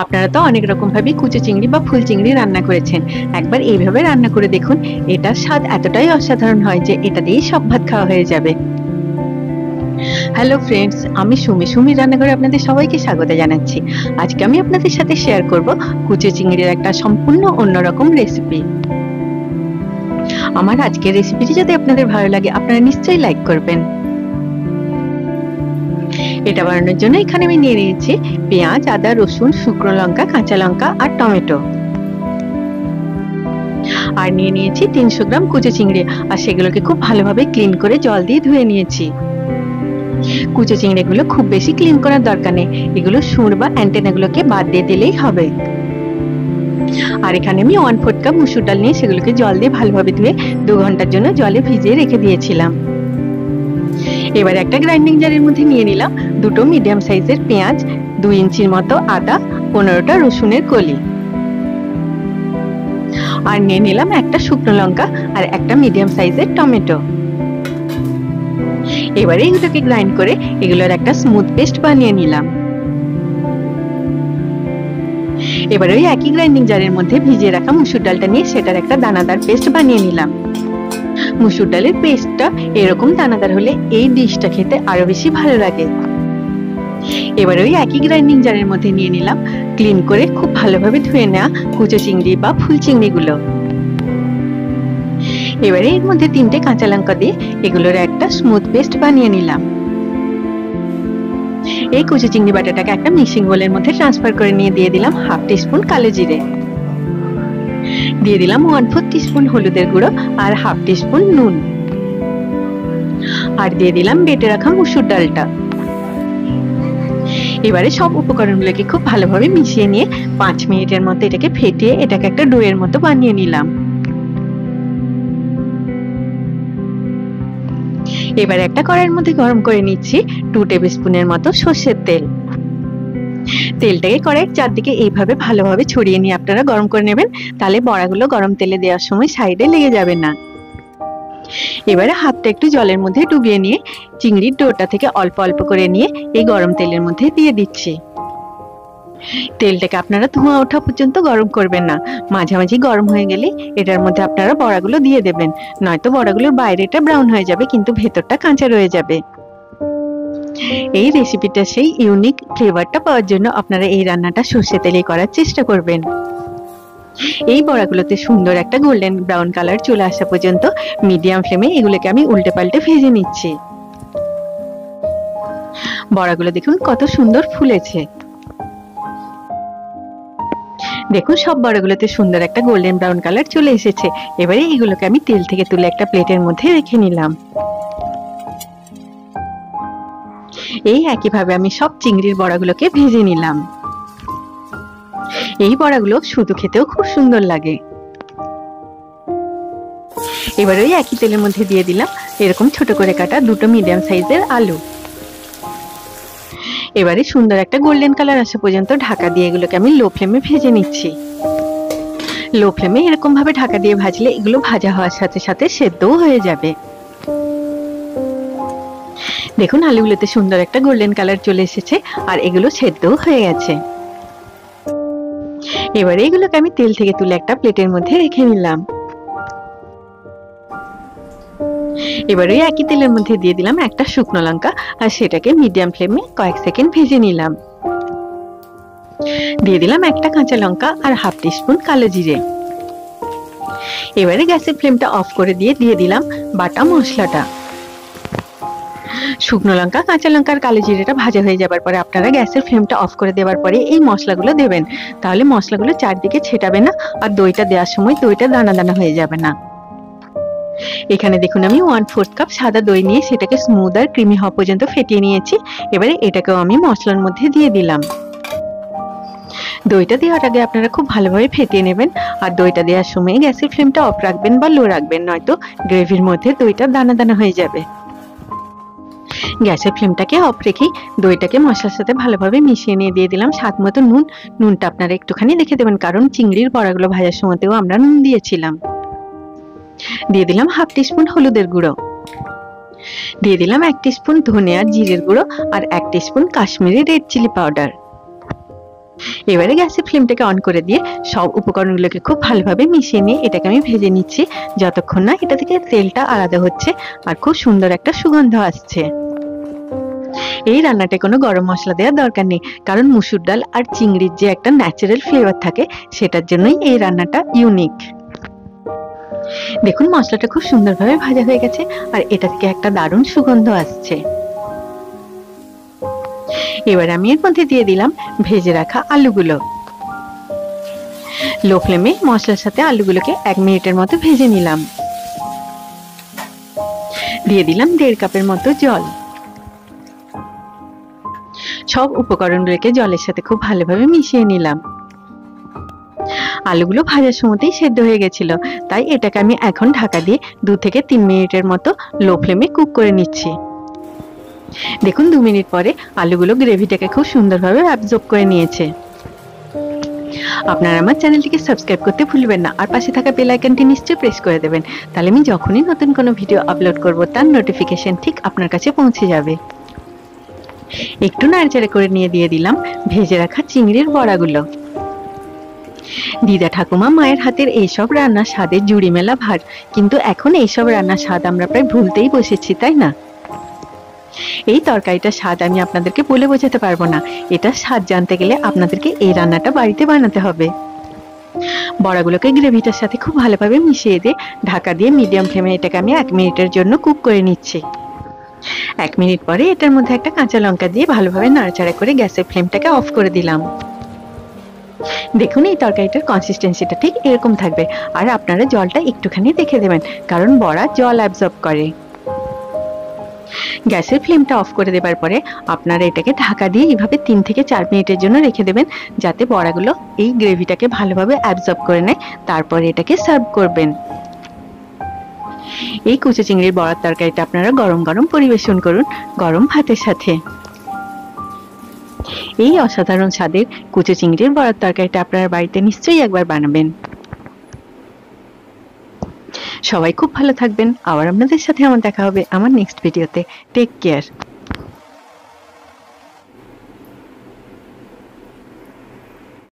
আপনারা তো অনেক রকম ভাবে কুচো চিংড়ি বা ফুল চিংড়ি রান্না করেছেন, একবার এইভাবে রান্না করে দেখুন। এটার স্বাদ এতটাই অসাধারণ হয় যে এটা দিয়েই সব ভাত খাওয়া হয়ে যাবে। হ্যালো ফ্রেন্ডস, আমি সুমি রান্নাঘরে আপনাদের সবাইকে স্বাগত জানাচ্ছি। আজকে আমি আপনাদের সাথে শেয়ার করব কুচো চিংড়ির একটা সম্পূর্ণ অন্যরকম রেসিপি। আমার আজকের রেসিপিটি যদি আপনাদের ভালো লাগে আপনারা নিশ্চয়ই লাইক করবেন। এটা বানানোর জন্য এখানে আমি নিয়ে নিয়েছি পেঁয়াজ, আদা, রসুন, শুকনো লঙ্কা, কাঁচা লঙ্কা আর টমেটো। আর নিয়ে নিয়েছি 300 গ্রাম কুচো চিংড়ি, আর সেগুলোকে খুব ভালোভাবে ক্লিন করে জল দিয়ে ধুয়ে নিয়েছি। কুচো চিংড়িগুলো খুব বেশি ক্লিন করার দরকার নেই, এগুলো সুর বা অ্যান্টেনাগুলোকে বাদ দিয়ে দিলেই হবে। আর এখানে আমি 1/4 কাপ মুসুর ডাল নিয়ে সেগুলোকে জল দিয়ে ভালোভাবে ধুয়ে 2 ঘন্টার জন্য জলে ভিজিয়ে রেখে দিয়েছিলাম। এবার একটা গ্রাইন্ডিং জারের মধ্যে নিয়ে নিলাম দুটো মিডিয়াম সাইজের পেঁয়াজ, 2 ইঞ্চির মতো আদা, 15টা রসুনের কলি, আর নিয়ে নিলাম একটা শুকনো লঙ্কা আর একটা মিডিয়াম সাইজের টমেটো। এবারে এগুলোকে গ্রাইন্ড করে এগুলোর একটা স্মুথ পেস্ট বানিয়ে নিলাম। এবারে ওই একই গ্রাইন্ডিং জারের মধ্যে ভিজিয়ে রাখা মুসুর ডালটা নিয়ে সেটার একটা দানাদার পেস্ট বানিয়ে নিলাম। মুসুর ডালের পেস্টটা এরকম দানাদার হলে এই ডিশটা খেতে আরো বেশি ভালো লাগে। এবারে ওই একই গ্রাইন্ডিং জারের মধ্যে নিয়ে নিলাম ক্লিন করে খুব ভালোভাবে ধুয়ে নেওয়া কুচো চিংড়ি বা ফুল চিংড়িগুলো। এবারে এর মধ্যে 3টে কাঁচা লঙ্কা দিয়ে এগুলোর একটা স্মুথ পেস্ট বানিয়ে নিলাম। এই কুচো চিংড়ি বাটাটাকে একটা মিক্সিং বোলের মধ্যে ট্রান্সফার করে নিয়ে দিয়ে দিলাম 1/2 টিস্পুন কালো জিরে, দিয়ে দিলাম 1/4 টিস্পুন হলুদের গুঁড়ো আর 1/2 টিস্পুন নুন, আর দিয়ে দিলাম বেটে রাখা মুসুর ডালটা। এবারে সব উপকরণগুলোকে খুব ভালোভাবে মিশিয়ে নিয়ে 5 মিনিটের মতো এটাকে ফেটিয়ে এটাকে একটা ডোয়ের মতো বানিয়ে নিলাম। এবার একটা কড়াইয়ের মধ্যে গরম করে নিচ্ছি 2 টেবিল স্পুনের মতো সর্ষের তেল। তেলটাকে কড়াইয়ের চারদিকে এইভাবে ভালোভাবে ছড়িয়ে নিয়ে আপনারা গরম করে নেবেন, তাহলে বড়াগুলো গরম তেলে দেওয়ার সময় সাইডে লেগে যাবে না। এবারে হাতটা একটু জলের মধ্যে ডুবিয়ে নিয়ে চিংড়ির ডোটা থেকে অল্প অল্প করে নিয়ে এই গরম তেলের মধ্যে দিয়ে দিচ্ছি। তেলটাকে আপনারা ধোঁয়া ওঠা পর্যন্ত গরম করবেন না, মাঝামাঝি গরম হয়ে গেলে এটার মধ্যে আপনারা বড়াগুলো দিয়ে দেবেন, নয়তো বড়াগুলোর বাইরেটা ব্রাউন হয়ে যাবে কিন্তু ভেতরটা কাঁচা রয়ে যাবে। এই রেসিপিটা সেই ইউনিক ফ্লেভারটা পাওয়ার জন্য আপনারা এই রান্নাটা সর্ষে তেলে করার চেষ্টা করবেন। এই বড়াগুলোতে সুন্দর একটা গোল্ডেন ব্রাউন কালার চলে আসা পর্যন্ত মিডিয়াম ফ্লেমে এগুলোকে আমি উল্টে পাল্টে ভেজে নিচ্ছি। বড়াগুলো দেখুন কত সুন্দর ফুলেছে। দেখুন সব বড়াগুলোতে সুন্দর একটা গোল্ডেন ব্রাউন কালার চলে এসেছে। এবারে এগুলোকে আমি তেল থেকে তুলে একটা প্লেটের মধ্যে রেখে নিলাম। এই একইভাবে আমি সব চিংড়ির বড়াগুলোকে ভেজে নিলাম। এই বড়াগুলো শুধু খেতেও খুব সুন্দর লাগে। এবার ওই একই তেলের মধ্যে দিয়ে দিলাম এরকম ছোট করে কাটা 2টো মিডিয়াম সাইজের আলু। এবারে সুন্দর একটা গোল্ডেন কালার আসা পর্যন্ত ঢাকা দিয়ে এগুলোকে আমি লো ফ্লেমে ভেজে নিচ্ছি। লো ফ্লেমে এরকম ভাবে ঢাকা দিয়ে ভাজলে এগুলো ভাজা হওয়ার সাথে সাথে সেদ্ধও হয়ে যাবে। দেখুন আলুগুলোতে সুন্দর একটা গোল্ডেন কালার চলে এসেছে আর এগুলো সেদ্ধও হয়ে গেছে। এবারে এগুলোকে আমি তেল থেকে তুলে একটা প্লেটের মধ্যে রেখে নিলাম। এবারে একই তেলের মধ্যে দিয়ে দিলাম একটা শুকনো লঙ্কা আর সেটাকে মিডিয়াম ফ্লেমে কয়েক সেকেন্ড ভেজে নিলাম। দিয়ে দিলাম একটা কাঁচা লঙ্কা আর 1/2 টিস্পুন কালো জিরে। এবারে গ্যাসের ফ্লেমটা অফ করে দিয়ে দিলাম বাটা মশলাটা। শুকনো লঙ্কা, কাঁচা লঙ্কার কালো জিরেটা ভাজা হয়ে যাবার পরে আপনারা গ্যাসের ফ্লেমটা অফ করে দেওয়ার পরে এই মশলাগুলো দেবেন, তাহলে মশলাগুলো চারদিকে ছেটাবে না আর দইটা দেওয়ার সময় দইটা দানা দানা হয়ে যাবে না। এখানে দেখুন আমি 1/4 কাপ সাদা দই নিয়ে সেটাকে স্মুথ আর ক্রিমি হওয়া পর্যন্ত ফেটিয়ে নিয়েছি। এবারে এটাকেও আমি মশলার মধ্যে দিয়ে দিলাম। দইটা দেওয়ার আগে আপনারা খুব ভালোভাবে ফেটিয়ে নেবেন আর দইটা দেওয়ার সময় গ্যাসের ফ্লেমটা অফ রাখবেন বা লো রাখবেন, নয়তো গ্রেভির মধ্যে দইটা দানা দানা হয়ে যাবে। গ্যাসের ফ্লেমটাকে অফ রেখে দইটাকে মশলার সাথে ভালোভাবে মিশিয়ে নিয়ে দিয়ে দিলাম স্বাদ মতো নুন। নুনটা আপনারা একটুখানি দেখে দেবেন, কারণ চিংড়ির বড়াগুলো ভাজার সময়তেও আমরা নুন দিয়েছিলাম। দিয়ে দিলাম 1/2 টিস্পুন হলুদের গুঁড়ো, দিয়ে দিলাম 1 টিস্পুন ধনে আর জিরের গুঁড়ো আর 1 teaspoon Kashmiri red chilli powder. এবারে গ্যাসের ফ্লেমটাকে অন করে দিয়ে সব উপকরণগুলোকে খুব ভালোভাবে মিশিয়ে নিয়ে এটাকে আমি ভেজে নিচ্ছি, যতক্ষণ না এটা থেকে তেলটা আলাদা হচ্ছে আর খুব সুন্দর একটা সুগন্ধ আসছে। এই রান্নাটায় কোনো গরম মশলা দেওয়ার দরকার নেই, কারণ মুসুর ডাল আর চিংড়ির যে একটা ন্যাচারাল ফ্লেভার থাকে সেটার জন্যই এই রান্নাটা ইউনিক। দেখুন মশলাটা খুব সুন্দরভাবে ভাজা হয়ে গেছে আর এটা থেকে একটা দারুণ সুগন্ধ আসছে। এবার আমি এর মধ্যে দিয়ে দিলাম ভেজে রাখা আলুগুলো। লো ফ্লেমে মশলার সাথে আলুগুলোকে 1 মিনিটের মতো ভেজে নিলাম। দিয়ে দিলাম 1.5 কাপের মতো জল। সব উপকরণগুলোকে জলের সাথে খুব ভালোভাবে মিশিয়ে নিলাম। আলুগুলো ভাজার সময়তেই সেদ্ধ হয়ে গেছিল, তাই এটাকে আমি এখন ঢাকা দিয়ে 2 থেকে 3 মিনিটের মতো লো ফ্লেমে কুক করে নিচ্ছি। দেখুন 2 মিনিট পরে আলুগুলো গ্রেভিটাকে খুব সুন্দরভাবে অ্যাবজর্ব করে নিয়েছে। আপনারা আমার চ্যানেলটিকে সাবস্ক্রাইব করতে ভুলবেন না আর পাশে থাকা বেল আইকনটি নিশ্চয়ই প্রেস করে দেবেন, তাহলে আমি যখনই নতুন কোনো ভিডিও আপলোড করব তার নোটিফিকেশন ঠিক আপনার কাছে পৌঁছে যাবে। একটু নাড়াচাড়া করে নিয়ে দিয়ে দিলাম ভেজে রাখা চিংড়ির বড়াগুলো। দিদা ঠাকুমা মায়ের হাতের এইসব রান্না স্বাদের জুড়ি মেলা ভার, কিন্তু এখন এইসব রান্নার স্বাদ আমরা প্রায় ভুলতেই বসেছি, তাই না? এই তরকারিটার স্বাদ আমি আপনাদেরকে বলে বোঝাতে পারবো না। এটা স্বাদ জানতে গেলে আপনাদেরকে এই রান্নাটা বাড়িতে বানাতে হবে। বড়াগুলোকে গ্রেভিটার সাথে খুব ভালোভাবে মিশিয়ে দিয়ে ঢাকা দিয়ে মিডিয়াম ফ্লেমে এটাকে আমি 1 মিনিটের জন্য কুক করে নিচ্ছি। 1 মিনিট পরে এটার মধ্যে একটা কাঁচা লঙ্কা দিয়ে ভালোভাবে নাড়াচাড়া করে গ্যাসের ফ্লেমটাকে অফ করে দিলাম। দেখুন এই তরকারিটার কনসিস্টেন্সিটা ঠিক এরকম থাকবে, আর আপনারা জলটা একটুখানি দেখে দেবেন, কারণ বড়া জল অ্যাবজর্ব করে। গ্যাসের ফ্লেমটা অফ করে দেবার পরে আপনারা এটাকে ঢাকা দিয়ে এইভাবে 3 থেকে 4 মিনিটের জন্য রেখে দেবেন, যাতে বড়াগুলো এই গ্রেভিটাকে ভালোভাবে অ্যাবজর্ব করে নেয়। তারপরে এটাকে সার্ভ করবেন। এই কুচো চিংড়ির বড়ার তরকারিটা আপনারা গরম গরম পরিবেশন করুন গরম ভাতের সাথে। এই অসাধারণ স্বাদের কুচো চিংড়ির বড়ার তরকারিটা আপনারা বাড়িতে নিশ্চয়ই একবার বানাবেন। সবাই খুব ভালো থাকবেন। আবার আপনাদের সাথে আমার দেখা হবে আমার নেক্সট ভিডিওতে। Take care.